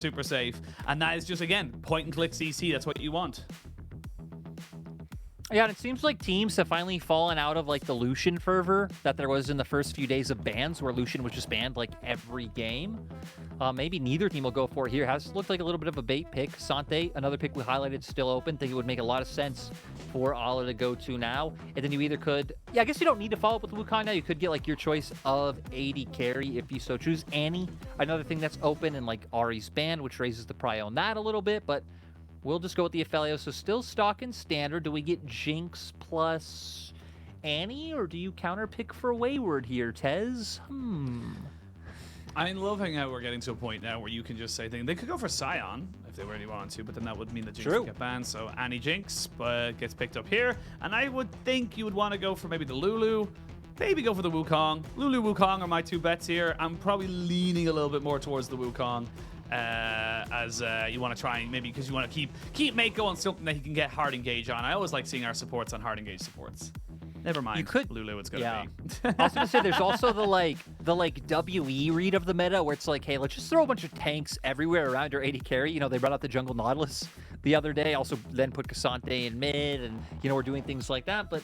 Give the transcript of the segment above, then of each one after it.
super safe. And that is just, again, point and click CC. That's what you want. Yeah, and it seems like teams have finally fallen out of like the Lucian fervor that there was in the first few days of bans, where Lucian was just banned like every game. Maybe neither team will go for it here. Has looked like a little bit of a bait pick. Sante, another pick we highlighted, still open. Think it would make a lot of sense for Ala to go to now. And then you either could, yeah, I guess you don't need to follow up with Wukong now. You could get like your choice of AD carry if you so choose. Annie, another thing that's open, and like Ahri's banned, which raises the prio on that a little bit, but we'll just go with the Ophelio. So still stock and standard. Do we get Jinx plus Annie, or do you counter pick for Wayward here, TES? I'm loving how we're getting to a point now where you can just say things. They could go for Sion if they really wanted to, but then that would mean that Jinx would get banned. So Annie Jinx but gets picked up here. And I would think you would want to go for maybe the Lulu. Maybe go for the Wukong. Lulu, Wukong are my two bets here. I'm probably leaning a little bit more towards the Wukong. As you want to try and maybe because you want to keep Meiko on something that he can get hard engage on. I always like seeing our supports on hard engage supports. Never mind. You could Lulu. It's gonna be. I was gonna say there's also the WE read of the meta where it's like, hey, let's just throw a bunch of tanks everywhere around your AD carry. You know, they brought out the jungle Nautilus the other day. Also, then put Cassante in mid, and you know we're doing things like that, but.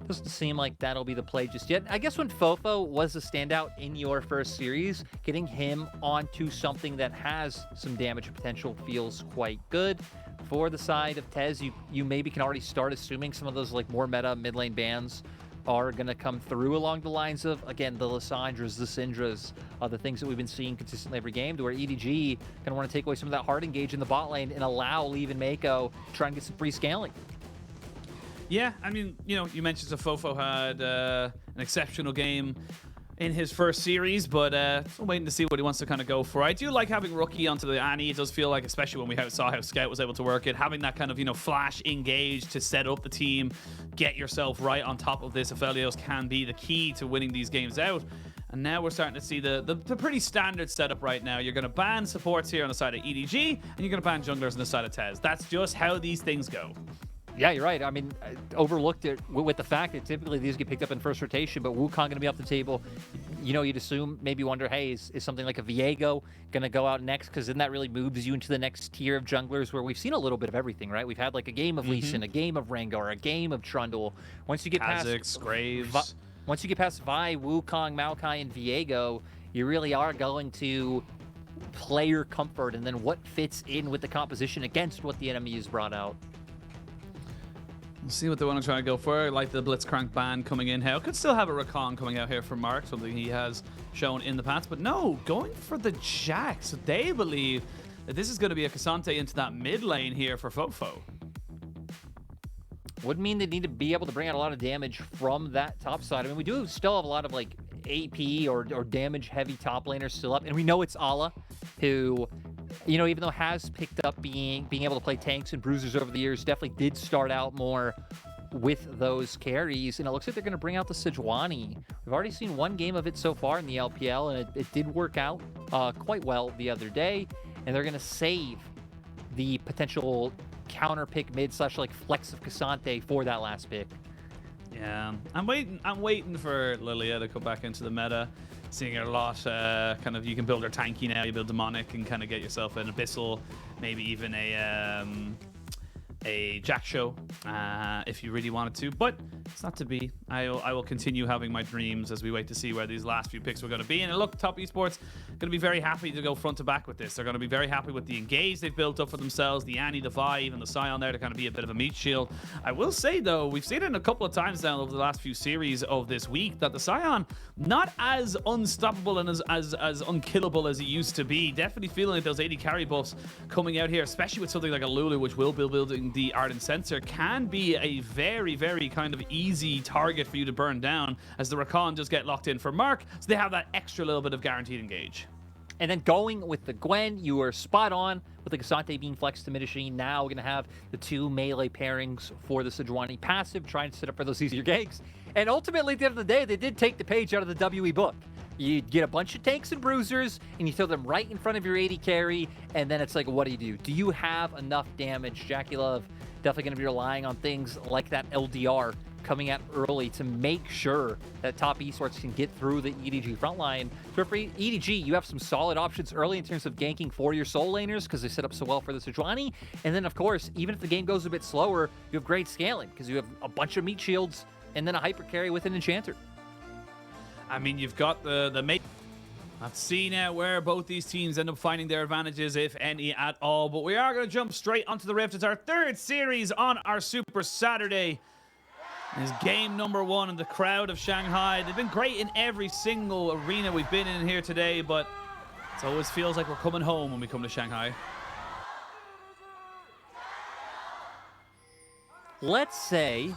Doesn't seem like that'll be the play just yet. I guess when FoFo was a standout in your first series, getting him onto something that has some damage potential feels quite good. For the side of TES, you maybe can already start assuming some of those like more meta mid lane bans are going to come through along the lines of, again, the Lissandras, the Syndras, the things that we've been seeing consistently every game, to where EDG going to want to take away some of that hard engage in the bot lane and allow Leave and Meiko try and get some free scaling. Yeah, I mean, you know, you mentioned that FoFo had an exceptional game in his first series, but still waiting to see what he wants to kind of go for. I do like having Rookie onto the Annie. It does feel like, especially when we saw how Scout was able to work it, having that kind of, you know, flash engage to set up the team, get yourself right on top of this. Aphelios can be the key to winning these games out. And now we're starting to see the pretty standard setup right now. You're going to ban supports here on the side of EDG, and you're going to ban junglers on the side of TES. That's just how these things go. Yeah, you're right. I mean, I overlooked it with the fact that typically these get picked up in first rotation, but Wukong going to be off the table. You know, you'd assume, maybe wonder, hey, is something like a Viego going to go out next? Because then that really moves you into the next tier of junglers where we've seen a little bit of everything, right? We've had like a game of Lee Sin, a game of Rengar, a game of Trundle. Once you get past Graves. Once you get past Vi, Wukong, Maokai, and Viego, you really are going to player comfort and then what fits in with the composition against what the enemy has brought out. We'll see what they want to try to go for. I like the Blitzcrank ban coming in here. Could still have a Rakan coming out here for Mark, something he has shown in the past. But no, going for the Jack. So they believe that this is going to be a Cassante into that mid lane here for FoFo. Would mean they need to be able to bring out a lot of damage from that top side. I mean, we do still have a lot of like AP or damage heavy top laners still up. And we know it's Ala, who, you know, even though has picked up being able to play tanks and bruisers over the years, definitely did start out more with those carries. And it looks like they're going to bring out the Sejuani. We've already seen one game of it so far in the LPL, and it did work out quite well the other day. And they're going to save the potential counter pick mid / like flex of Cassante for that last pick. Yeah, I'm waiting for Lilia to come back into the meta. Seeing a lot, kind of, you can build her tanky now, you build demonic and kind of get yourself an abyssal, maybe even a Jack show if you really wanted to, but it's not to be. I will continue having my dreams as we wait to see where these last few picks were going to be. And look, Top Esports going to be very happy to go front to back with this. They're going to be very happy with the engage they've built up for themselves, the Annie, the Vi, even the Sion there to kind of be a bit of a meat shield. I will say though, we've seen it a couple of times now over the last few series of this week that the Sion not as unstoppable and as unkillable as he used to be. Definitely feeling like those 80 carry buffs coming out here, especially with something like a Lulu, which will be building the Ardent Sensor, can be a very, very kind of easy target for you to burn down as the Rakan just get locked in for Mark, so they have that extra little bit of guaranteed engage. And then going with the Gwen, you are spot on with the Cassante being flexed to Midashine. Now we're going to have the two melee pairings for the Sejuani passive, trying to set up for those easier ganks. And ultimately, at the end of the day, they did take the page out of the WE book. You get a bunch of tanks and bruisers, and you throw them right in front of your AD carry, and then it's like, what do? Do you have enough damage? JackeyLove definitely going to be relying on things like that LDR coming out early to make sure that top esports can get through the EDG front line. So for EDG, you have some solid options early in terms of ganking for your soul laners because they set up so well for the Sejuani. And then, of course, even if the game goes a bit slower, you have great scaling because you have a bunch of meat shields and then a hyper carry with an enchanter. I mean, you've got the mate. Let's see now where both these teams end up finding their advantages, if any at all. But we are going to jump straight onto the Rift. It's our third series on our Super Saturday. It's game number 1 in the crowd of Shanghai. They've been great in every single arena we've been in here today, but it always feels like we're coming home when we come to Shanghai. Let's say,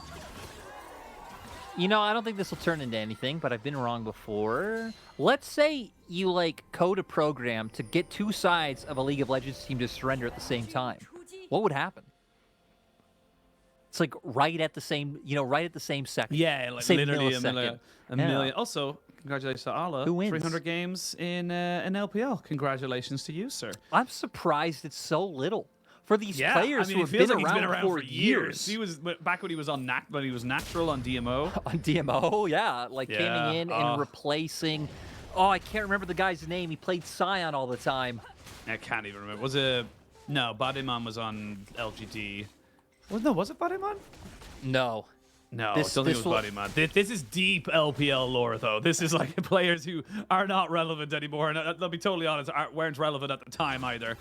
you know, I don't think this will turn into anything, but I've been wrong before. Let's say you, like, code a program to get 2 sides of a League of Legends team to surrender at the same time. What would happen? It's like right at the same, you know, right at the same second. Yeah, like same literally millisecond. a million. Also, congratulations to Allah. Who wins? 300 games in LPL. Congratulations to you, sir. I'm surprised it's so little for these players I mean, who it have feels been, like around he's been around for years. He was back when he was on natural on DMO. On DMO, yeah, like coming in and replacing. Oh, I can't remember the guy's name. He played Scion all the time. I can't even remember. Was it? No, Badiman was on LGD. Was it Badiman? No. No, I don't think it was Badiman. This is deep LPL lore, though. This is like players who are not relevant anymore. And I'll be totally honest, weren't relevant at the time either.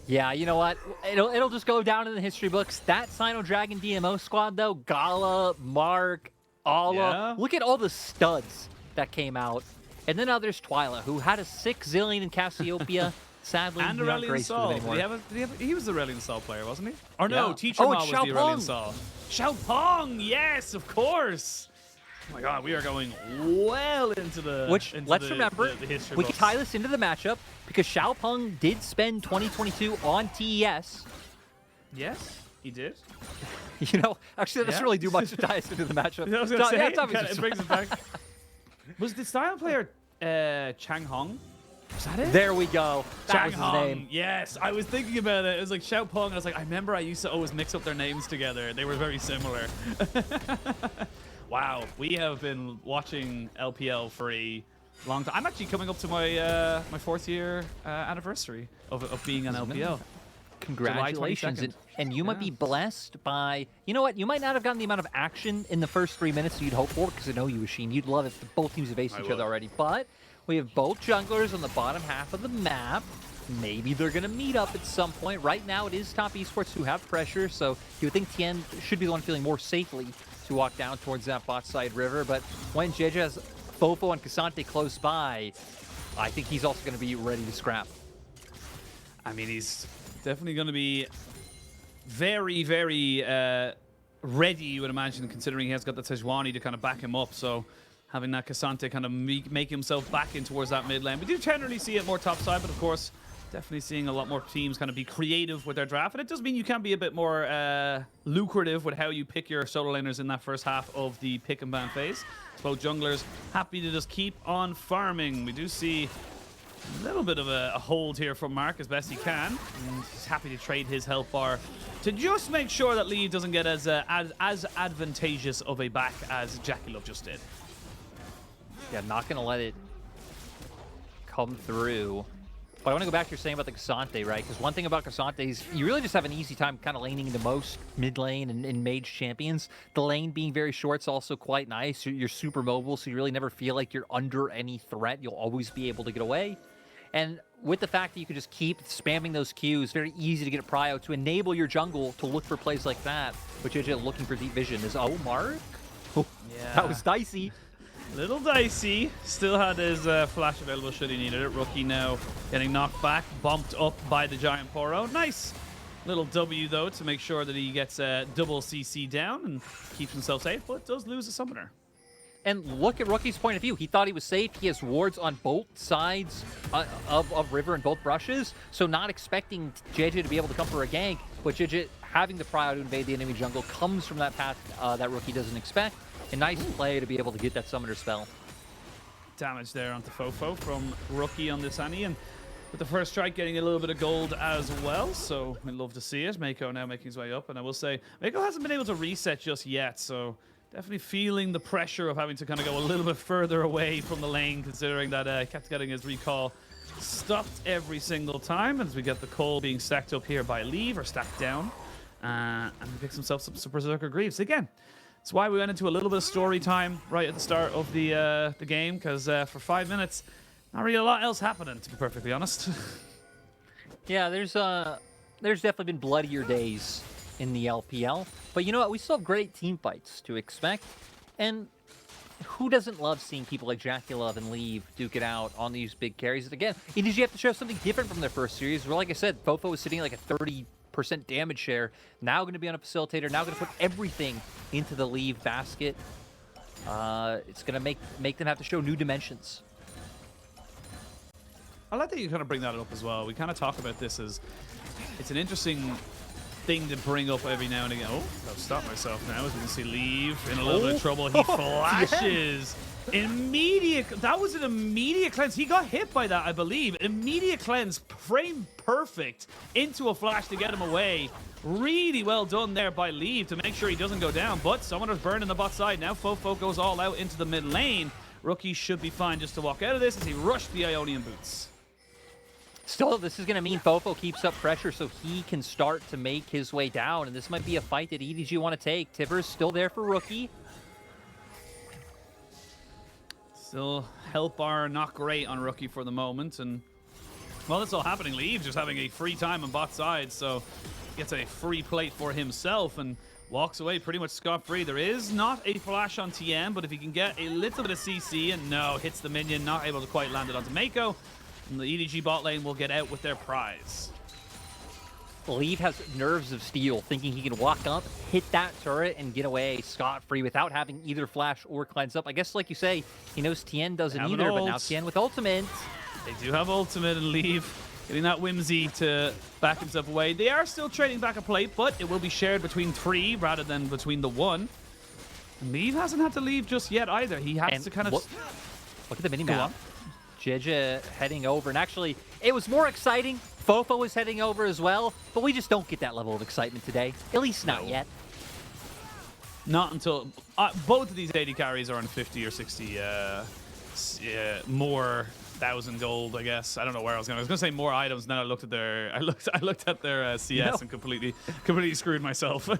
Yeah, you know what? It'll just go down in the history books. That Sino Dragon DMO squad, though, Gala, Mark, Ala. Yeah. Look at all the studs that came out. And then now there's Twyla, who had a 6 zillion in Cassiopeia. Sadly, and not Aurelion graced with Sol. it anymore. He was the Aurelion Sol player, wasn't he? Or no, Yeah. Teacher Ma was the Xiaopeng. Aurelion Sol. Xiaopeng, yes, of course. Oh my God, we are going well into the Remember, the history we can books. tie this into the matchup because Xiaopeng did spend 2022 on TES. Yes, he did. You know, actually, that doesn't Yeah. really do much to tie us into the matchup. I was going to say, Yeah, it's obviously it brings it back. Was the style player Chang Hong? Was that it? There we go. That was his Hong, name. yes. I was thinking about it. It was like Xiaopeng, and I was like, I remember I used to always mix up their names together. They were very similar. Wow, we have been watching LPL for a long time. I'm actually coming up to my my 4th year anniversary of being on LPL. Congratulations. And you might be blessed by, you know what, you might not have gotten the amount of action in the first 3 minutes you'd hope for, because I know you, Oisin, you'd love if both teams have aced each other already. But we have both junglers on the bottom half of the map. Maybe they're going to meet up at some point. Right now, it is top esports who have pressure, so you would think Tian should be the one feeling more safely to walk down towards that bot side river. But when Jiejie has FoFo and Cassante close by, I think he's also going to be ready to scrap. I mean, he's definitely going to be very, very ready, you would imagine, considering he has got the Sejuani to kind of back him up. So having that Cassante kind of make himself back in towards that mid lane. We do generally see it more top side, but of course, definitely seeing a lot more teams kind of be creative with their draft. And it does mean you can be a bit more lucrative with how you pick your solo laners in that first half of the pick and ban phase. Both junglers happy to just keep on farming. We do see a little bit of a hold here from Mark as best he can. And he's happy to trade his health bar to just make sure that Lee doesn't get as advantageous of a back as JackeyLove just did. Yeah, not going to let it come through. But I want to go back to your saying about the Cassante, right? Because one thing about Cassante is you really just have an easy time kind of laning into most mid lane and mage champions. The lane being very short is also quite nice. You're super mobile, so you really never feel like you're under any threat. You'll always be able to get away. And with the fact that you can just keep spamming those Qs, very easy to get a prio to enable your jungle to look for plays like that. But Jiejie looking for deep vision is, oh, Mark? Oh, yeah. That was dicey. Little dicey. Still had his flash available should he needed it. Rookie now getting knocked back, bumped up by the Giant Poro. Nice little W, though, to make sure that he gets double CC down and keeps himself safe, but does lose a summoner. And look at Rookie's point of view. He thought he was safe. He has wards on both sides of river and both brushes, so not expecting Jiejie to be able to come for a gank, but Jiejie having the prio to invade the enemy jungle comes from that path that Rookie doesn't expect. A nice play to be able to get that summoner spell. Damage there onto FoFo from Rookie on this Annie, and with the first strike getting a little bit of gold as well, so we'd love to see it. Meiko now making his way up, and I will say Meiko hasn't been able to reset just yet, so definitely feeling the pressure of having to kind of go a little bit further away from the lane, considering that he kept getting his recall stopped every single time as we get the coal being stacked up here by Leave, or stacked down, and he picks himself some Berserker Greaves. Again, that's why we went into a little bit of story time right at the start of the game, because for 5 minutes, not really a lot else happening, to be perfectly honest. Yeah, there's definitely been bloodier days in the LPL, but you know what? We still have great team fights to expect, and who doesn't love seeing people like JackeyLove and Leave duke it out on these big carries? And again, EDG have to show something different from their first series, where, like I said, FoFo was sitting at like a 30% damage share, now going to be on a facilitator, now going to put everything into the Leave basket. It's going to make them have to show new dimensions. I like that you kind of bring that up as well. We kind of talk about this as it's an interesting thing to bring up every now and again. Oh, I'll stop myself now as we can see Leave in a little bit of trouble. He flashes. Immediate. That was an immediate cleanse. He got hit by that, I believe. Immediate cleanse, frame perfect into a flash to get him away. Really well done there by Leave to make sure he doesn't go down. But Summoner's burning the bot side. Now FoFo goes all out into the mid lane. Rookie should be fine just to walk out of this as he rushed the Ionian boots. Still, this is going to mean FoFo keeps up pressure so he can start to make his way down, and this might be a fight that EDG want to take. Tibbers still there for Rookie. Still, health bar not great on Rookie for the moment, and well, that's all happening. Leave just having a free time on bot side, so gets a free plate for himself and walks away pretty much scot-free. There is not a flash on Tian, but if he can get a little bit of CC, and no, hits the minion, not able to quite land it onto Meiko. And the EDG bot lane will get out with their prize. Leave has nerves of steel, thinking he can walk up, hit that turret, and get away scot-free without having either flash or cleanse up. I guess, like you say, he knows Tian doesn't either, but now Tian with ultimate. They do have ultimate, and Leave getting that whimsy to back himself away. They are still trading back a plate, but it will be shared between 3 rather than between the 1. And Leave hasn't had to leave just yet either. He has to kind of... Look at the mini-map. Jiejie heading over, and actually, it was more exciting. FoFo was heading over as well, but we just don't get that level of excitement today. At least not yet. Not until... both of these AD carries are on 50 or 60 more 1,000 gold, I guess. I don't know where I was going. I was going to say more items, and then I looked at their... I looked at their CS and completely screwed myself.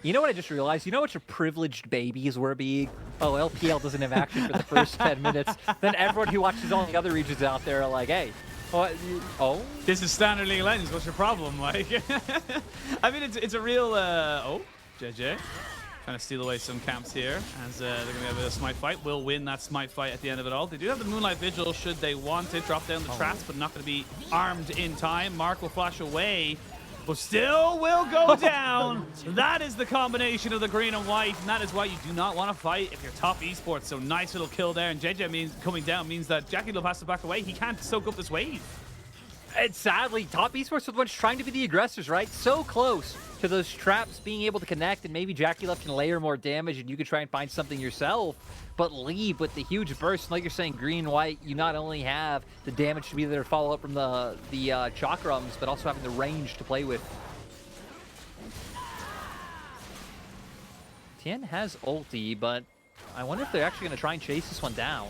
You know what I just realized? You know what your privileged babies were being? Oh, LPL doesn't have action for the first 10 minutes. Then everyone who watches all the other regions out there are like, hey, what? Oh? This is standard League of Legends. What's your problem, Mike? I mean, it's a real... oh, Jiejie trying to steal away some camps here as they're going to have a smite fight. Will win that smite fight at the end of it all. They do have the Moonlight Vigil should they want it. Drop down the traps, but not going to be armed in time. Mark will flash away, but still will go down. That is the combination of the green and white, and that is why you do not want to fight if you're top esports. So nice little kill there, and Jiejie coming down means that JackeyLove has to back away. He can't soak up this wave. And sadly, top esports are the ones trying to be the aggressors, right? So close to those traps being able to connect, and maybe JackeyLove can layer more damage and you can try and find something yourself. But Leave with the huge burst, and like you're saying, green and white, you not only have the damage to be there to follow up from the chakrams, but also having the range to play with. Tian has ulti, but I wonder if they're actually going to try and chase this one down.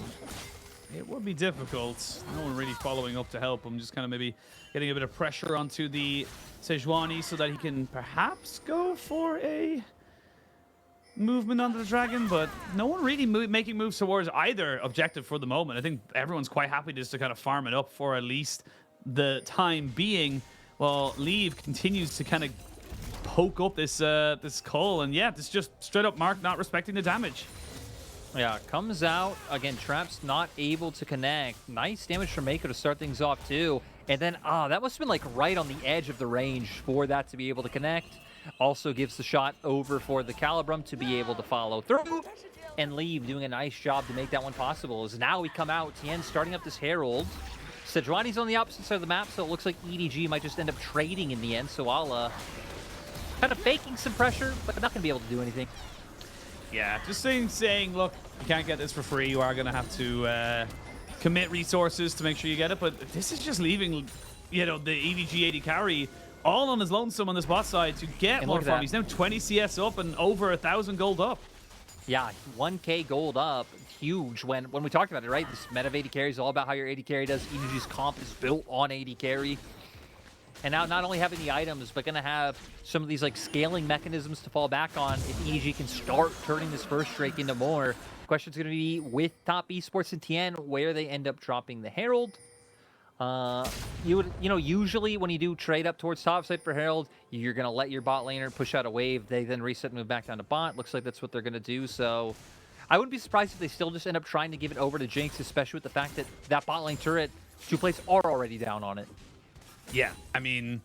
It would be difficult. No one really following up to help him. Just kind of maybe getting a bit of pressure onto the Sejuani so that he can perhaps go for a movement onto the dragon. But no one really making moves towards either objective for the moment. I think everyone's quite happy just to kind of farm it up for at least the time being, while Leave continues to kind of poke up this this Cull. And yeah, this just straight up Mark not respecting the damage. Yeah, comes out. Again, Trap's not able to connect. Nice damage from Meiko to start things off, too. And then, that must have been, like, right on the edge of the range for that to be able to connect. Also gives the shot over for the Calibrum to be able to follow through. And Leave doing a nice job to make that one possible. As now we come out, Tian starting up this Herald. Sejuani's on the opposite side of the map, so it looks like EDG might just end up trading in the end. So I'll, kind of faking some pressure, but not going to be able to do anything. Yeah, just saying, look, you can't get this for free. You are going to have to commit resources to make sure you get it. But this is just leaving, you know, the EDG AD carry all on his lonesome on this bot side to get more farm. He's now 20 CS up and over 1,000 gold up. Yeah, 1K gold up, huge. When we talked about it, right? This meta of AD carry is all about how your AD carry does. EDG's comp is built on AD carry. And now not only having the items, but going to have some of these like scaling mechanisms to fall back on if EDG can start turning this first Drake into more. The question's going to be with top esports and Tian, where they end up dropping the Herald. You know, usually when you do trade up towards top side for Herald, you're going to let your bot laner push out a wave. They then reset and move back down to bot. Looks like that's what they're going to do. So I wouldn't be surprised if they still just end up trying to give it over to Jinx, especially with the fact that that bot lane turret, 2 plates are already down on it. Yeah, I mean,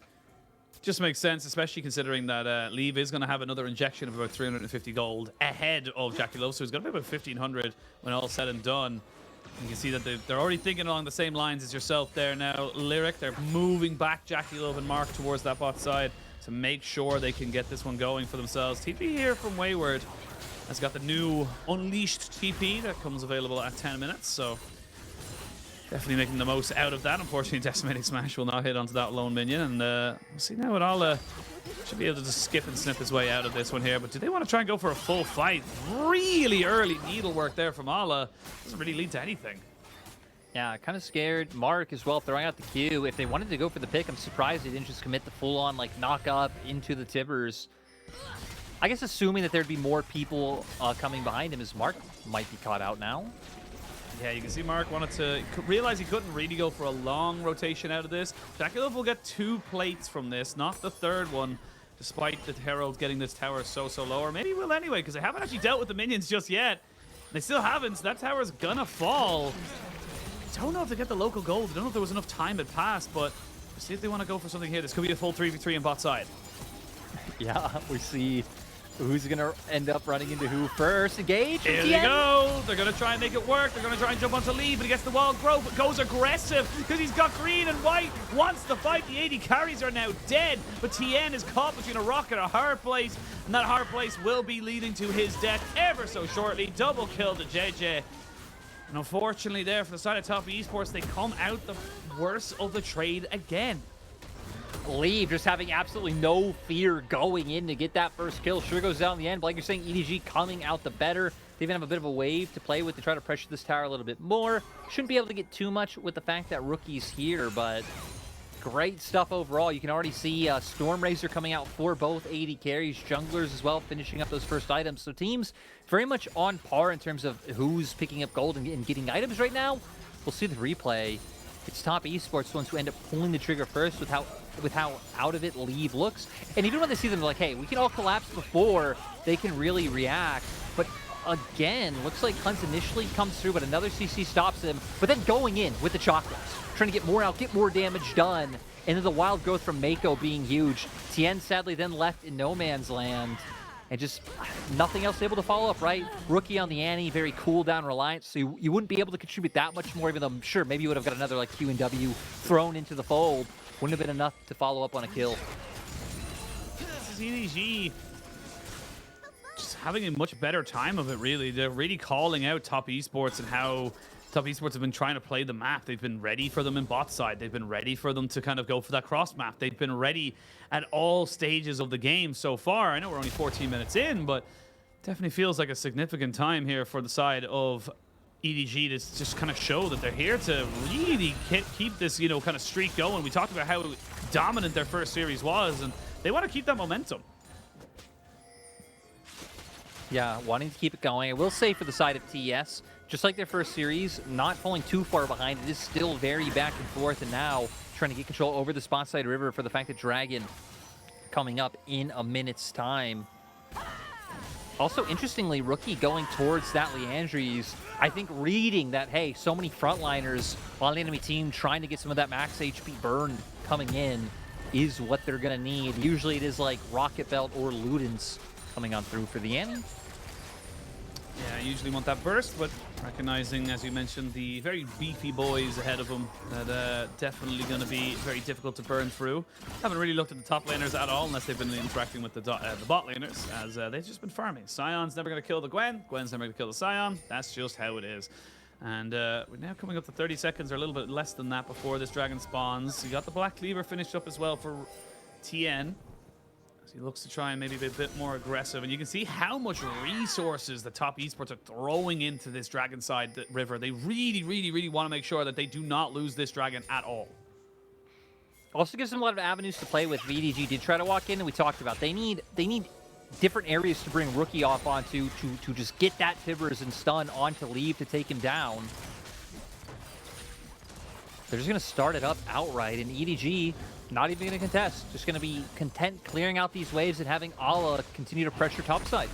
just makes sense, especially considering that Leave is going to have another injection of about 350 gold ahead of JackeyLove, so he's going to be about 1,500 when all's said and done. You can see that they're already thinking along the same lines as yourself there now. Lyric, they're moving back JackeyLove and Mark towards that bot side to make sure they can get this one going for themselves. TP here from Wayward has got the new Unleashed TP that comes available at 10 minutes, so definitely making the most out of that. Unfortunately, Decimating Smash will not hit onto that lone minion, and we'll see now what Ala should be able to just skip and snip his way out of this one here. But do they want to try and go for a full fight? Really early needlework there from Ala. Doesn't really lead to anything. Yeah, kind of scared. Mark as well throwing out the Q. If they wanted to go for the pick, I'm surprised they didn't just commit the full-on like knock up into the Tibbers. I guess assuming that there'd be more people coming behind him, as Mark might be caught out now. Yeah, you can see Mark wanted to realize he couldn't really go for a long rotation out of this. JackeyLove will get 2 plates from this, not the third one, despite the Herald getting this tower so low. Or maybe he will anyway, because they haven't actually dealt with the minions just yet. They still haven't, so that tower's gonna fall. I don't know if they get the local gold. I don't know if there was enough time had passed, but let's see if they want to go for something here. This could be a full 3v3 on bot side. Yeah, we see who's going to end up running into who first. Engage. Here they go. They're going to try and make it work. They're going to try and jump onto Lee, but he gets the wild growth, but goes aggressive because he's got green and white. Wants to fight. The AD carries are now dead, but Tian is caught between a rock and a hard place, and that hard place will be leading to his death ever so shortly. Double kill to Jiejie. And unfortunately there for the side of top esports, they come out the worst of the trade again. Leave just having absolutely no fear going in to get that first kill. Sure goes down the end, but like you're saying, EDG coming out the better. They even have a bit of a wave to play with to try to pressure this tower a little bit more. Shouldn't be able to get too much with the fact that Rookie's here, but great stuff overall. You can already see Stormrazor coming out for both AD carries, junglers as well, finishing up those first items. So teams very much on par in terms of who's picking up gold and getting items right now. We'll see the replay. It's top esports ones who end up pulling the trigger first with how out of it Leave looks. And even when they see them, they're like, hey, we can all collapse before they can really react. But again, looks like Cleanse initially comes through, but another CC stops him. But then going in with the chakras, trying to get more out, get more damage done. And then the wild growth from Meiko being huge. Tian sadly then left in no man's land. And just nothing else able to follow up, right? Rookie on the Annie, very cooldown reliant, so you wouldn't be able to contribute that much more, even though I'm sure maybe you would have got another like Q and W thrown into the fold. Wouldn't have been enough to follow up on a kill. This is EDG just having a much better time of it, really. They're really calling out top esports and how top esports have been trying to play the map. They've been ready for them in bot side. They've been ready for them to kind of go for that cross map. They've been ready at all stages of the game so far. I know we're only 14 minutes in, but definitely feels like a significant time here for the side of EDG to just kind of show that they're here to really keep this, you know, kind of streak going. We talked about how dominant their first series was, and they want to keep that momentum. Yeah, wanting to keep it going. I will say for the side of TES, just like their first series, not falling too far behind. It is still very back and forth, and now trying to get control over the spot side river for the fact that Dragon coming up in a minute's time. Also, interestingly, Rookie going towards that Leandries, I think reading that, hey, so many frontliners on the enemy team trying to get some of that max HP burn coming in is what they're going to need. Usually it is like Rocket Belt or Ludens coming on through for the end. Yeah, I usually want that burst, but recognizing, as you mentioned, the very beefy boys ahead of them, that definitely going to be very difficult to burn through. Haven't really looked at the top laners at all, unless they've been interacting with the bot laners, as they've just been farming. Sion's never going to kill the Gwen. Gwen's never going to kill the Sion. That's just how it is. And we're now coming up to 30 seconds, or a little bit less than that, before this dragon spawns. You got the Black Cleaver finished up as well for Tian. So he looks to try and maybe be a bit more aggressive. And you can see how much resources the top esports are throwing into this dragon side river. They really, really, really want to make sure that they do not lose this dragon at all. Also gives them a lot of avenues to play with. EDG did try to walk in, and we talked about they need different areas to bring Rookie off onto to just get that Tibbers and stun onto Leave to take him down. They're just going to start it up outright, and EDG not even going to contest. Just going to be content clearing out these waves and having Ala continue to pressure topside.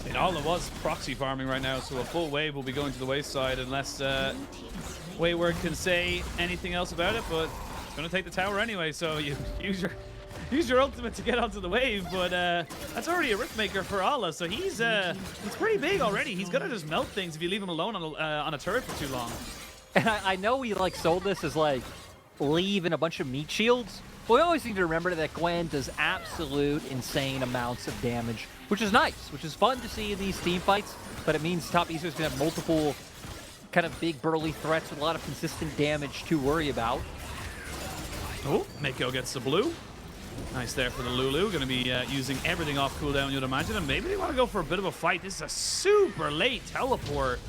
And Ala was proxy farming right now, so a full wave will be going to the wave side unless Wayward can say anything else about it, but it's going to take the tower anyway, so you use your ultimate to get onto the wave, but that's already a Riftmaker for Ala, so he's pretty big already. He's gonna just melt things if you leave him alone on a turret for too long. And I know we like sold this as like Leave and a bunch of meat shields, but we always need to remember that Gwen does absolute insane amounts of damage, which is nice, which is fun to see in these team fights, but it means top Easter's gonna have multiple kind of big burly threats with a lot of consistent damage to worry about. Oh, Meiko gets the blue. Nice there for the Lulu. Going to be using everything off cooldown, you'd imagine. And maybe they want to go for a bit of a fight. This is a super late teleport.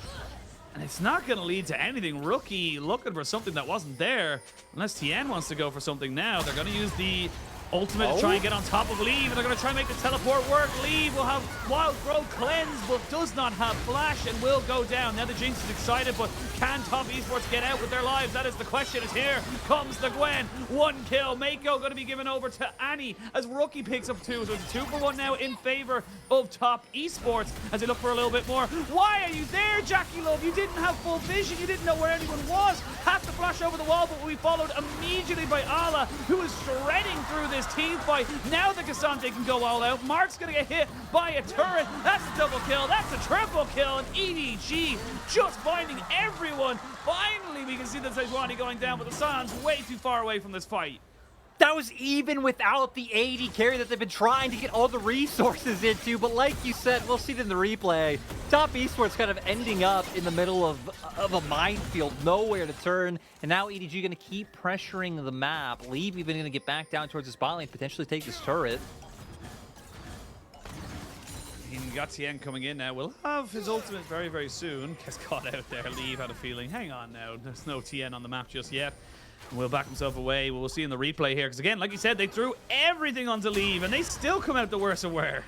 And it's not going to lead to anything. Rookie looking for something that wasn't there. Unless Tian wants to go for something now. They're going to use the ultimate to try and get on top of Leave. And they're going to try and make the teleport work. Leave will have Wild Growth cleanse, but does not have flash and will go down. Now the Jinx is excited, but can top esports get out with their lives? That is the question. Is here comes the Gwen. One kill. Meiko going to be given over to Annie as Rookie picks up two. So it's 2-for-1 now in favor of top esports as they look for a little bit more. Why are you there, JackeyLove? You didn't have full vision. You didn't know where anyone was. Had to flash over the wall, but we followed immediately by Ala, who is shredding through this team fight. Now the Cassante can go all out. Mark's going to get hit by a turret. That's a double kill. That's a triple kill. And EDG just finding everyone. Finally, we can see the Sejuani going down, but the Scion's way too far away from this fight. That was even without the AD carry that they've been trying to get all the resources into. But like you said, we'll see it in the replay. Top Esports kind of ending up in the middle of a minefield, nowhere to turn. And now EDG going to keep pressuring the map. Leave even going to get back down towards the spot lane, potentially take this turret. And got Tian coming in now. We'll have his ultimate very, very soon. Gets caught out there. Leave had a feeling. Hang on now. There's no Tian on the map just yet. Will back himself away. We'll see in the replay here. Because again, like you said, they threw everything onto Leave, and they still come out the worse aware.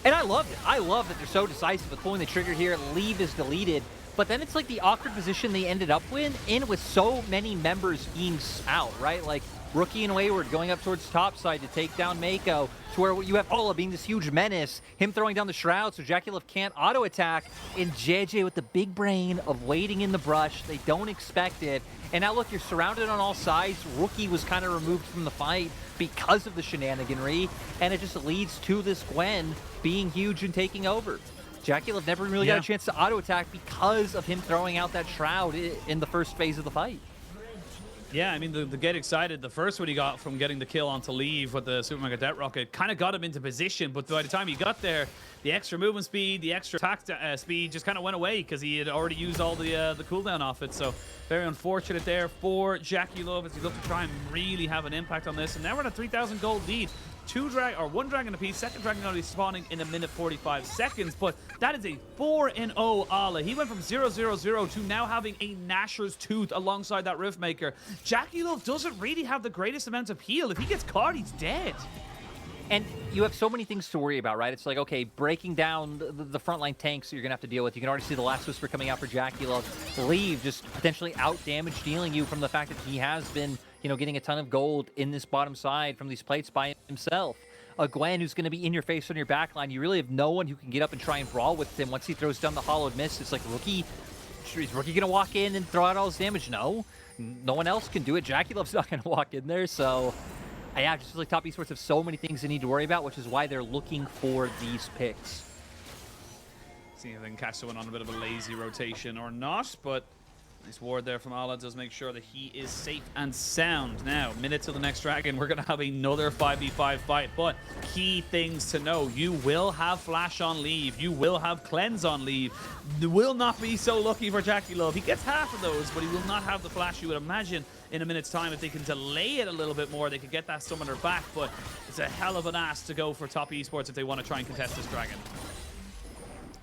And I loved it. I love that they're so decisive with pulling the trigger here. Leave is deleted. But then it's like the awkward position they ended up in with so many members being out, right? Like Rookie and Wayward going up towards top side to take down Meiko, to where you have Ola being this huge menace, him throwing down the shroud so JackeyLove can't auto-attack, and Jiejie with the big brain of waiting in the brush. They don't expect it. And now look, you're surrounded on all sides. Rookie was kind of removed from the fight because of the shenaniganry, and it just leads to this Gwen being huge and taking over. JackeyLove never really got a chance to auto-attack because of him throwing out that shroud in the first phase of the fight. Yeah, I mean, the get excited, the first one he got from getting the kill onto Leave with the Super Mega Death Rocket kind of got him into position, but by the time he got there, the extra movement speed, the extra attack speed just kind of went away because he had already used all the cooldown off it. So very unfortunate there for JackeyLove as he looked to try and really have an impact on this. And now we're at a 3,000 gold lead. One dragon apiece. Second dragon going to be spawning in a minute 45 seconds, but that is a 4-0 Ala. He went from 0-0-0 to now having a Gnasher's Tooth alongside that Riftmaker. JackeyLove doesn't really have the greatest amount of heal. If he gets caught, he's dead. And you have so many things to worry about, right? It's like, okay, breaking down the frontline tanks that you're going to have to deal with. You can already see the last whisper coming out for JackeyLove. Leave just potentially out-damage dealing you from the fact that he has been, you know, getting a ton of gold in this bottom side from these plates by himself. A Gwen who's going to be in your face on your backline. You really have no one who can get up and try and brawl with him. Once he throws down the hollowed mist, it's like, Rookie, is Rookie going to walk in and throw out all his damage? No. No one else can do it. JackeyLove's not going to walk in there, so... Yeah, just like top esports have so many things they need to worry about, which is why they're looking for these picks. See if they can catch someone on a bit of a lazy rotation or not, but Nice ward there from Ala, does make sure that he is safe and sound. Now, minute till the next dragon, we're going to have another 5v5 fight, but key things to know. You will have Flash on leave. You will have Cleanse on leave. You will not be so lucky for JackeyLove. He gets half of those, but he will not have the Flash. You would imagine in a minute's time, if they can delay it a little bit more, they could get that summoner back, but it's a hell of an ask to go for top esports if they want to try and contest this dragon.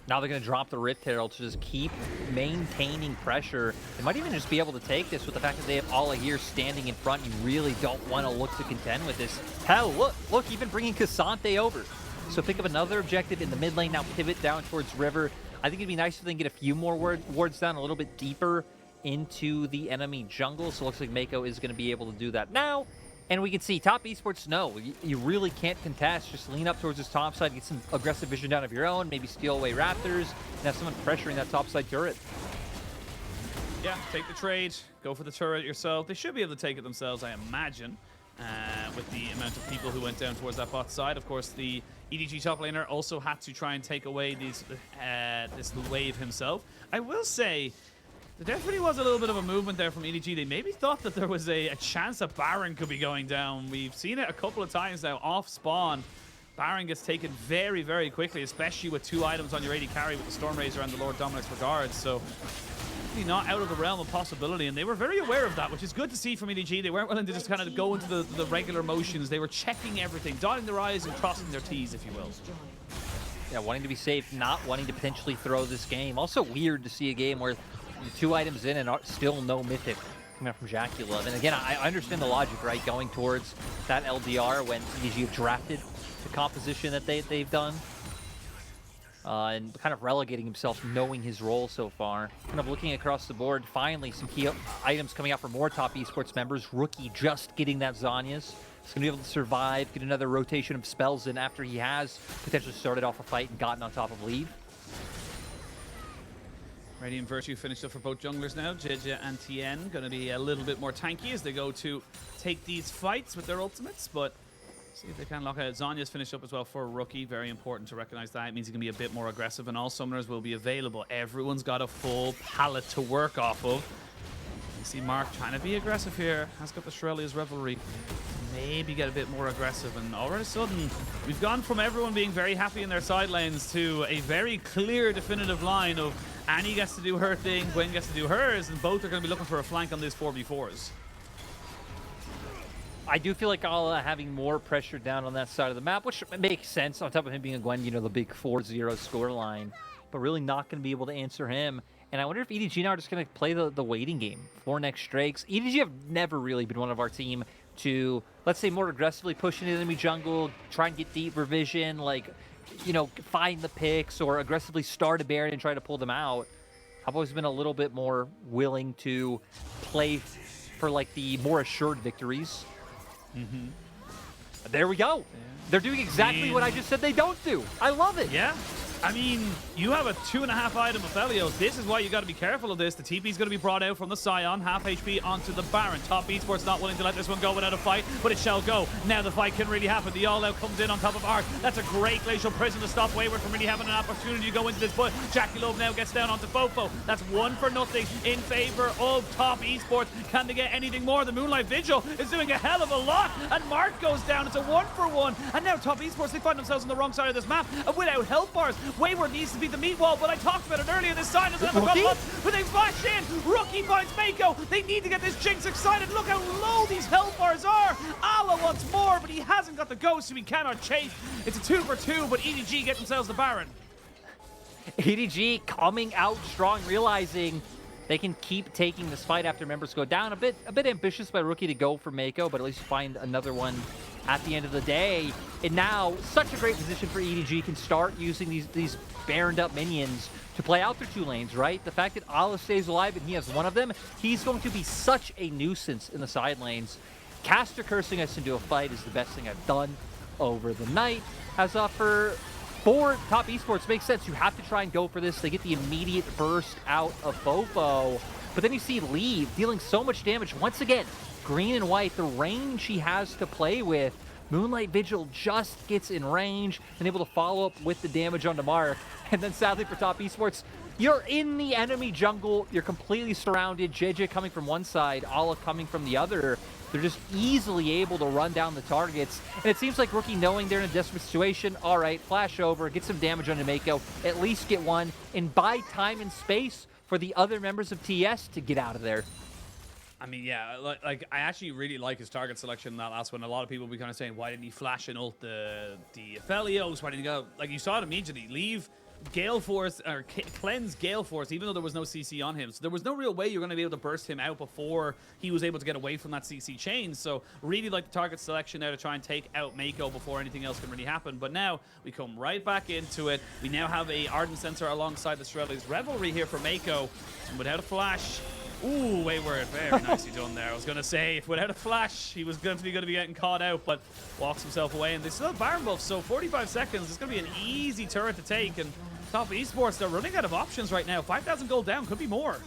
Now they're going to drop the Rift Herald to just keep maintaining pressure. They might even just be able to take this with the fact that they have Ala here standing in front. You really don't want to look to contend with this. Hell, look, even bringing Cassante over. So think of another objective in the mid lane, now pivot down towards River. I think it'd be nice if they can get a few more wards down a little bit deeper into the enemy jungle. So it looks like Meiko is going to be able to do that now. And we can see top esports, no, you really can't contest. Just lean up towards this top side, get some aggressive vision down of your own, maybe steal away Raptors, and have someone pressuring that top side turret. Yeah, take the trade, go for the turret yourself. They should be able to take it themselves, I imagine, with the amount of people who went down towards that bot side. Of course, the EDG top laner also had to try and take away this wave himself. I will say, there definitely was a little bit of a movement there from EDG. They maybe thought that there was a chance that Baron could be going down. We've seen it a couple of times now off spawn. Baron gets taken very, very quickly, especially with 2 items on your AD carry with the Stormrazor and the Lord Dominic's Regards. So definitely not out of the realm of possibility, and they were very aware of that, which is good to see from EDG. They weren't willing to just kind of go into the regular motions. They were checking everything, dotting their I's and crossing their T's, if you will. Yeah, wanting to be safe, not wanting to potentially throw this game. Also weird to see a game where 2 items in and still no mythic coming out from JackeyLove. And again, I understand the logic, right? Going towards that LDR when EDG have drafted the composition that they've done. And kind of relegating himself, knowing his role so far. Kind of looking across the board, finally some key items coming out for more top esports members. Rookie just getting that Zhonya's. He's going to be able to survive, get another rotation of spells in after he has potentially started off a fight and gotten on top of lead. Radiant Virtue finished up for both junglers now. Jiejie and Tian going to be a little bit more tanky as they go to take these fights with their ultimates, but see if they can lock out. Zhonya's finished up as well for a Rookie. Very important to recognize that. It means he can be a bit more aggressive, and all summoners will be available. Everyone's got a full palette to work off of. You see Mark trying to be aggressive here. Has got the Shrelia's Revelry. Maybe get a bit more aggressive, and all of a sudden we've gone from everyone being very happy in their side lanes to a very clear, definitive line of Annie gets to do her thing, Gwen gets to do hers, and both are going to be looking for a flank on these 4v4s. I do feel like Ala having more pressure down on that side of the map, which makes sense on top of him being a Gwen, you know, the big 4-0 scoreline, but really not going to be able to answer him. And I wonder if EDG now are just going to play the waiting game for next Drakes. EDG have never really been one of our team to, let's say, more aggressively push into the enemy jungle, try and get deep revision, like, you know, find the picks or aggressively start a Baron and try to pull them out. I've always been a little bit more willing to play for, like, the more assured victories. There we go. Yeah. They're doing exactly what I just said they don't do. I love it. Yeah. I mean, you have a 2.5 item of Helios. This is why you got to be careful of this. The TP is going to be brought out from the Scion, half HP onto the Baron. Top esports not willing to let this one go without a fight, but it shall go. Now the fight can really happen. The all-out comes in on top of Arc. That's a great Glacial Prison to stop Wayward from really having an opportunity to go into this, but JackeyLove now gets down onto FoFo. That's 1-0 in favor of top esports. Can they get anything more? The Moonlight Vigil is doing a hell of a lot, and Mark goes down. It's a 1-for-1, and now top esports, they find themselves on the wrong side of this map without health bars. Wayward needs to be the meat wall, but I talked about it earlier. This side doesn't have a problem, but they flash in. Rookie finds Meiko. They need to get this Jinx excited. Look how low these health bars are. Ala wants more, but he hasn't got the ghost, so he cannot chase. It's a 2-for-2, but EDG get themselves the Baron. EDG coming out strong, realizing they can keep taking this fight after members go down. A bit ambitious by Rookie to go for Meiko, but at least find another one at the end of the day. And now, such a great position for EDG, can start using these baroned up minions to play out their 2 lanes, right? The fact that Ala stays alive and he has one of them, he's going to be such a nuisance in the side lanes. Caster cursing us into a fight is the best thing I've done over the night. As for top esports, makes sense. You have to try and go for this. They get the immediate burst out of FoFo. But then you see Leave dealing so much damage. Once again, green and white, the range he has to play with. Moonlight Vigil just gets in range and able to follow up with the damage onto Mark. And then sadly for top esports, you're in the enemy jungle. You're completely surrounded. Jiejie coming from one side, Ala coming from the other. They're just easily able to run down the targets. And it seems like Rookie, knowing they're in a desperate situation, all right, flash over, get some damage onto Meiko, at least get one, and buy time and space for the other members of TES to get out of there. I mean, yeah, like I actually really like his target selection in that last one. A lot of people will be kind of saying, why didn't he flash and ult the Aphelios? Why didn't he go? Like, you saw it immediately. Leave Gale Force, or cleanse Gale Force, even though there was no CC on him. So there was no real way you're going to be able to burst him out before he was able to get away from that CC chain. So really like the target selection there to try and take out Meiko before anything else can really happen. But now we come right back into it. We now have a Ardent Sensor alongside the Strelly's Revelry here for Meiko. And without a flash, ooh, Wayward, very nicely done there. I was going to say, if without a flash, he was going to be getting caught out, but walks himself away. And they still have Baron buff, so 45 seconds. It's going to be an easy turret to take. And Top Esports, they're running out of options right now. 5,000 gold down, could be more.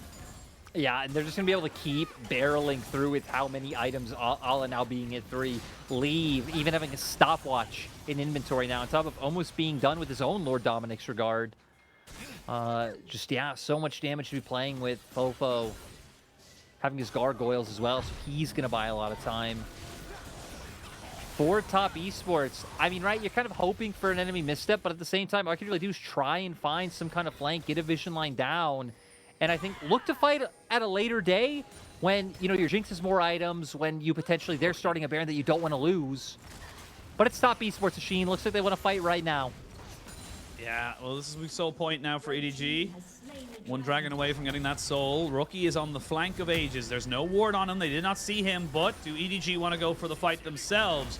Yeah, and they're just going to be able to keep barreling through with how many items, Ala now being at 3, Leave, even having a stopwatch in inventory now, on top of almost being done with his own Lord Dominic's regard. Just, yeah, so much damage to be playing with. FoFo having his gargoyles as well, so he's going to buy a lot of time. For Top Esports, I mean, right, you're kind of hoping for an enemy misstep, but at the same time, all you can really do is try and find some kind of flank, get a vision line down, and I think look to fight at a later day when, you know, your Jinx has more items, when you potentially, they're starting a Baron that you don't want to lose. But it's Top Esports, Machine. Looks like they want to fight right now. Yeah, well, this is the sole point now for EDG. One dragon away from getting that soul. Rookie is on the flank of Ages. There's no ward on him. They did not see him, but do EDG want to go for the fight themselves?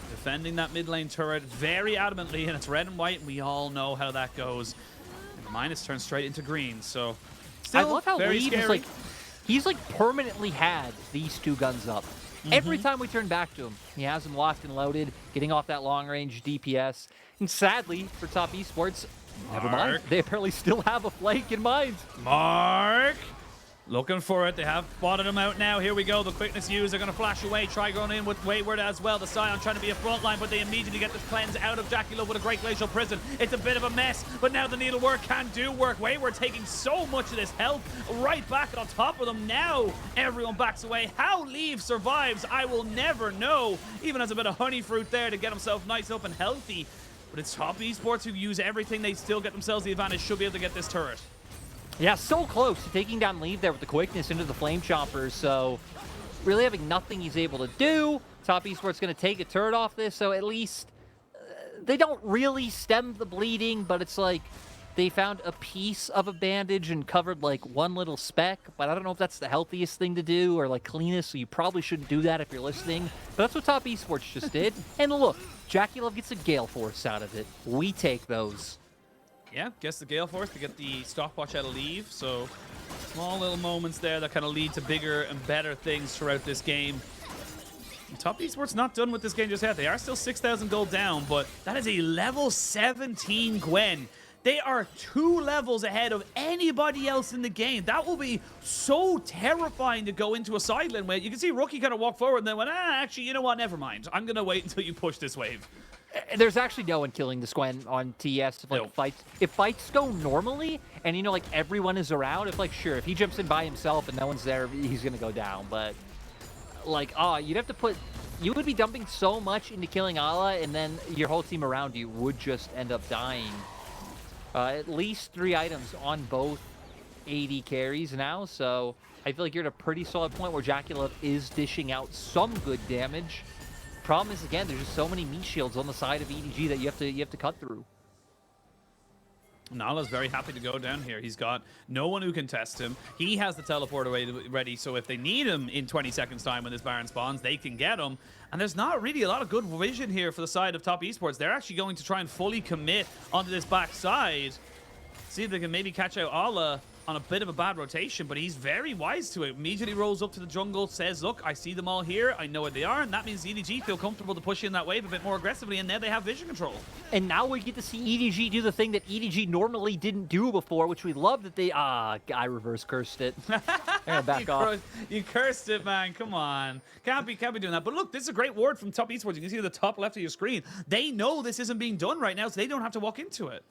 Defending that mid lane turret very adamantly, and it's red and white, and we all know how that goes. And the minus turns straight into green, so still I love how very Leave scary. is like, he's like permanently had these two guns up. Every time we turn back to him, he has them locked and loaded, getting off that long-range DPS. And sadly, for Top Esports, never mind. They apparently still have a flank in mind. Mark! Looking for it. They have spotted him out now. Here we go. The quickness used. They're going to flash away. Try going in with Wayward as well. The Scion trying to be a front line, but they immediately get this cleanse out of JackeyLove with a great glacial prison. It's a bit of a mess, but now the needlework can do work. Wayward taking so much of this health right back on top of them. Now everyone backs away. How Leave survives, I will never know. Even has a bit of honey fruit there to get himself nice up and healthy. But it's Top Esports who use everything. They still get themselves the advantage. Should be able to get this turret. Yeah, so close to taking down Leave there with the quickness into the Flame Chompers. So really having nothing he's able to do. Top Esports going to take a turret off this. So at least they don't really stem the bleeding, but it's like they found a piece of a bandage and covered like one little speck. But I don't know if that's the healthiest thing to do or like cleanest. So you probably shouldn't do that if you're listening. But that's what Top Esports just did. And look, JackeyLove gets a Gale Force out of it. We take those. Yeah, gets the Gale Force to get the stopwatch out of Leave. So small little moments there that kind of lead to bigger and better things throughout this game. And Top Esports not done with this game just yet. They are still 6,000 gold down, but that is a level 17 Gwen. They are 2 levels ahead of anybody else in the game. That will be so terrifying to go into a side lane with. You can see Rookie kind of walk forward and then went, actually, you know what? Never mind. I'm going to wait until you push this wave. There's actually no one killing the Gwen on TES. If, like, if fights go normally and, you know, like, everyone is around, if, like, sure, if he jumps in by himself and no one's there, he's going to go down. But, like, you'd have to put... You would be dumping so much into killing Ala, and then your whole team around you would just end up dying. At least 3 items on both AD carries now, so I feel like you're at a pretty solid point where JackeyLove is dishing out some good damage. Problem is, again, there's just so many meat shields on the side of EDG that you have to cut through. Nala's very happy to go down here. He's got no one who can test him. He has the teleporter ready, so if they need him in 20 seconds time when this Baron spawns, they can get him. And there's not really a lot of good vision here for the side of Top Esports. They're actually going to try and fully commit onto this back side. See if they can maybe catch out Ala on a bit of a bad rotation, but he's very wise to it. Immediately rolls up to the jungle, says, look, I see them all here. I know where they are, and that means EDG feel comfortable to push in that wave a bit more aggressively, and now they have vision control. And now we get to see EDG do the thing that EDG normally didn't do before, which we love that they... I reverse cursed it. Back off. You cursed it, man. Come on. Can't be doing that. But look, this is a great ward from Top Esports. You can see at the top left of your screen. They know this isn't being done right now, so they don't have to walk into it.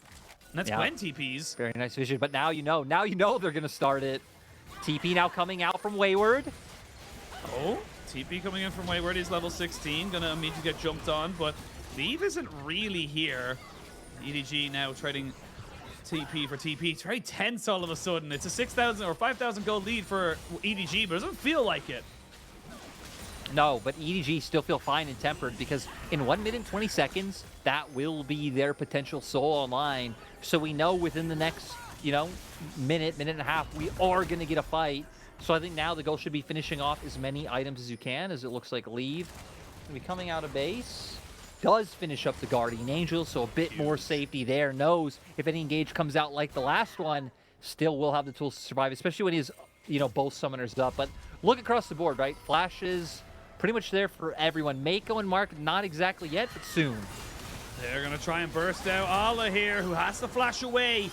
And that's Gwen TPs. Very nice vision. But now you know they're going to start it. TP now coming out from Wayward. Oh, TP coming in from Wayward. He's level 16. Going to immediately get jumped on. But Leave isn't really here. EDG now trading TP for TP. It's very tense all of a sudden. It's a 6,000 or 5,000 gold lead for EDG, but it doesn't feel like it. No, but EDG still feel fine and tempered because in 1 minute and 20 seconds, that will be their potential soul online. So we know within the next, minute and a half, we are going to get a fight. So I think now the goal should be finishing off as many items as you can, as it looks like Leave will be coming out of base. Does finish up the Guardian Angel, so a bit more safety there. Knows if any engage comes out like the last one, still will have the tools to survive, especially when he's, both summoners up. But look across the board, right? Flashes pretty much there for everyone. Meiko and Mark, not exactly yet, but soon. They're going to try and burst out Ala here, who has to flash away.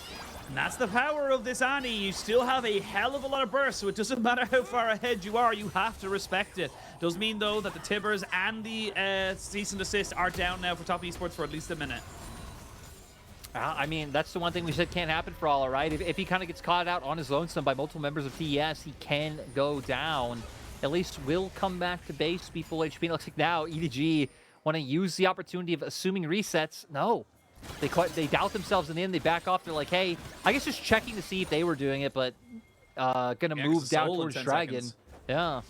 And that's the power of this Annie. You still have a hell of a lot of burst, so it doesn't matter how far ahead you are, you have to respect it. Does mean, though, that the Tibbers and the cease and desist are down now for Top Esports for at least a minute. I mean, that's the one thing we said can't happen for Ala, right? If he kind of gets caught out on his lonesome by multiple members of TES, he can go down. At least will come back to base, be full HP. It looks like now EDG want to use the opportunity of assuming resets. No. They doubt themselves in the end. They back off. They're like, hey, I guess just checking to see if they were doing it, but going to move down towards Dragon. Seconds. Yeah.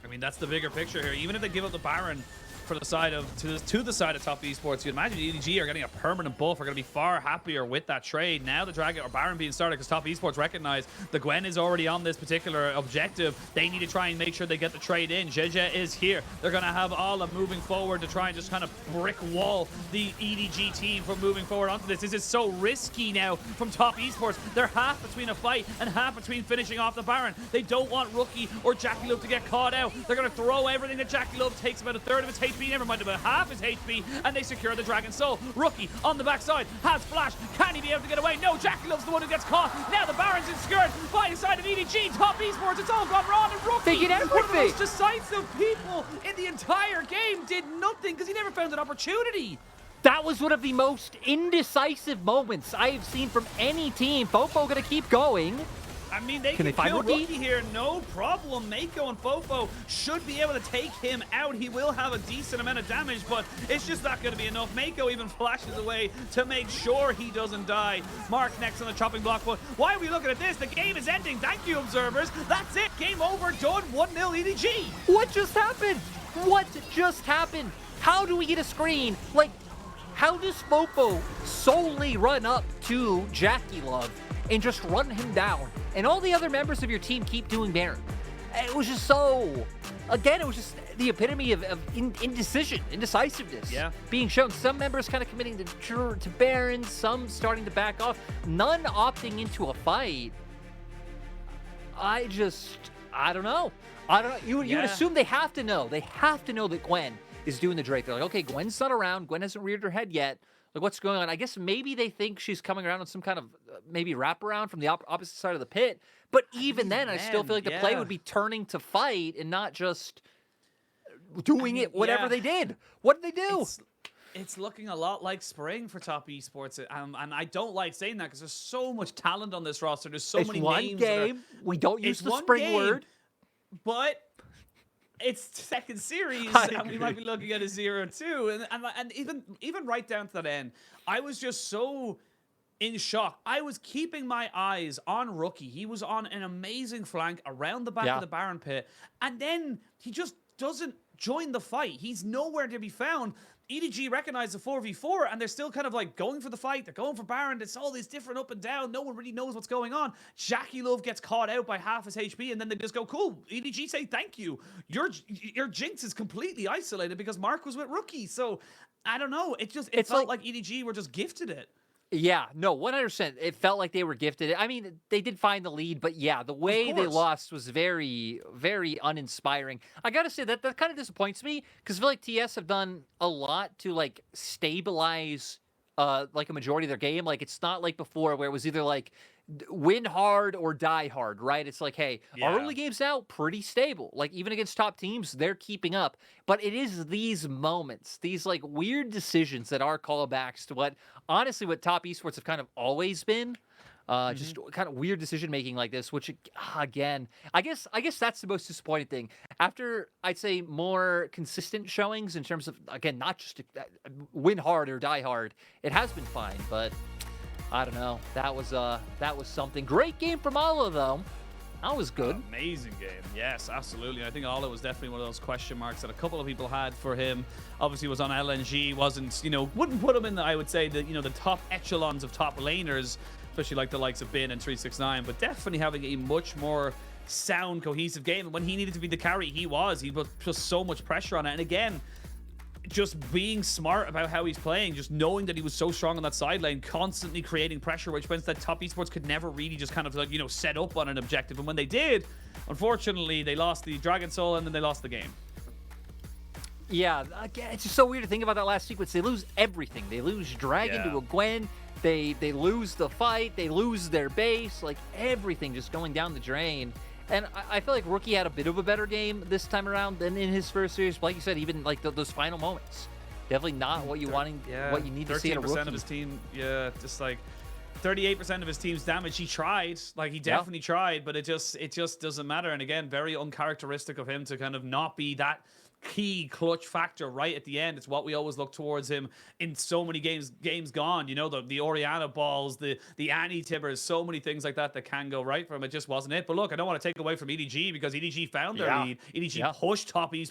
I mean, that's the bigger picture here. Even if they give up the Baron for the side of to the side of Top Esports, you'd imagine EDG are getting a permanent buff. Are going to be far happier with that trade. Now the Dragon or Baron being started because Top Esports recognize the Gwen is already on this particular objective. They need to try and make sure they get the trade in. Jiejie is here. They're going to have Ala moving forward to try and just kind of brick wall the EDG team from moving forward onto this. This is so risky now from Top Esports. They're half between a fight and half between finishing off the Baron. They don't want Rookie or JackeyLove to get caught out. They're going to throw everything that JackeyLove takes, about a third of his HP, never mind about half his HP, and they secure the Dragon Soul. Rookie on the backside has flash. Can he be able to get away? No, JackeyLove's the one who gets caught. Now the Baron's enscored by the side of EDG. Top Esports, it's all gone wrong, and Rookie, they get everything. one of the most decisive people in the entire game, did nothing because he never found an opportunity. That was one of the most indecisive moments I have seen from any team. FoFo gonna keep going. I mean, they can kill Rookie here, no problem. Meiko and FoFo should be able to take him out. He will have a decent amount of damage, but it's just not going to be enough. Meiko even flashes away to make sure he doesn't die. Mark next on the chopping block, but why are we looking at this? The game is ending. Thank you, observers. That's it. Game over. Done. 1-0 EDG. What just happened? What just happened? How do we get a screen? Like, how does FoFo solely run up to JackeyLove and just run him down, and all the other members of your team keep doing Baron? It was just so, again, it was just the epitome of indecisiveness being shown. Some members kind of committing to Baron, some starting to back off, none opting into a fight. I don't know. You would assume they have to know. They have to know that Gwen is doing the Drake. They're like, okay, Gwen's not around. Gwen hasn't reared her head yet. Like, what's going on? I guess maybe they think she's coming around on some kind of maybe wraparound from the opposite side of the pit. But even then, I still feel like the play would be turning to fight and not just doing it whatever they did. What did they do? It's looking a lot like spring for Top Esports, and I don't like saying that because there's so much talent on this roster. There's so many names. It's one game. We don't use the spring word. But it's second series, and we might be looking at a 0-2, and even right down to that end, I was just so in shock. I was keeping my eyes on Rookie. He was on an amazing flank around the back of the Baron pit, and then he just doesn't join the fight. He's nowhere to be found. EDG recognized the 4v4, and they're still kind of like going for the fight. They're going for Baron. It's all these different up and down. No one really knows what's going on. JackeyLove gets caught out by half his HP, and then they just go, cool. EDG say thank you. Your Jinx is completely isolated because Mark was with Rookie. So I don't know. It felt like EDG were just gifted it. Yeah, no, 100%. It felt like they were gifted. I mean, they did find the lead, but yeah, the way they lost was very, very uninspiring. I gotta say, that kind of disappoints me, because I feel like TS have done a lot to, like, stabilize, like, a majority of their game. Like, it's not like before where it was either, like, win hard or die hard, right? It's like, hey, our Yeah. early game's now pretty stable. Like, even against top teams, they're keeping up. But it is these moments, these like weird decisions that are callbacks to what, honestly, what top esports have kind of always been. Just kind of weird decision making like this, which again, I guess that's the most disappointing thing. After I'd say more consistent showings in terms of, again, not just win hard or die hard, it has been fine, but I don't know. That was something. Great game from Ala though. That was good. Amazing game. Yes, absolutely. I think Ola was definitely one of those question marks that a couple of people had for him. Obviously was on LNG, wasn't, wouldn't put him in the, I would say, the, the top echelons of top laners, especially like the likes of Bin and 369, but definitely having a much more sound, cohesive game. And when he needed to be the carry, he put just so much pressure on it. And again, just being smart about how he's playing, just knowing that he was so strong on that side lane, constantly creating pressure, which meant that top esports could never really just kind of like, set up on an objective. And when they did, unfortunately, they lost the Dragon Soul and then they lost the game. Yeah, again, it's just so weird to think about that last sequence. They lose everything. They lose Dragon to a Gwen. They lose the fight. They lose their base. Like, everything just going down the drain. And I feel like Rookie had a bit of a better game this time around than in his first series. Like you said, even like those final moments, definitely not what you what you need to see in a Rookie. 13% of his team, just like 38% of his team's damage. He tried, like he definitely tried, but it just doesn't matter. And again, very uncharacteristic of him to kind of not be that key clutch factor right at the end. It's what we always look towards him in so many games gone, the Oriana balls, the Annie Tibbers, so many things like that can go right for him. It just wasn't it. But look, I don't want to take away from EDG because EDG found their lead. EDG pushed top esports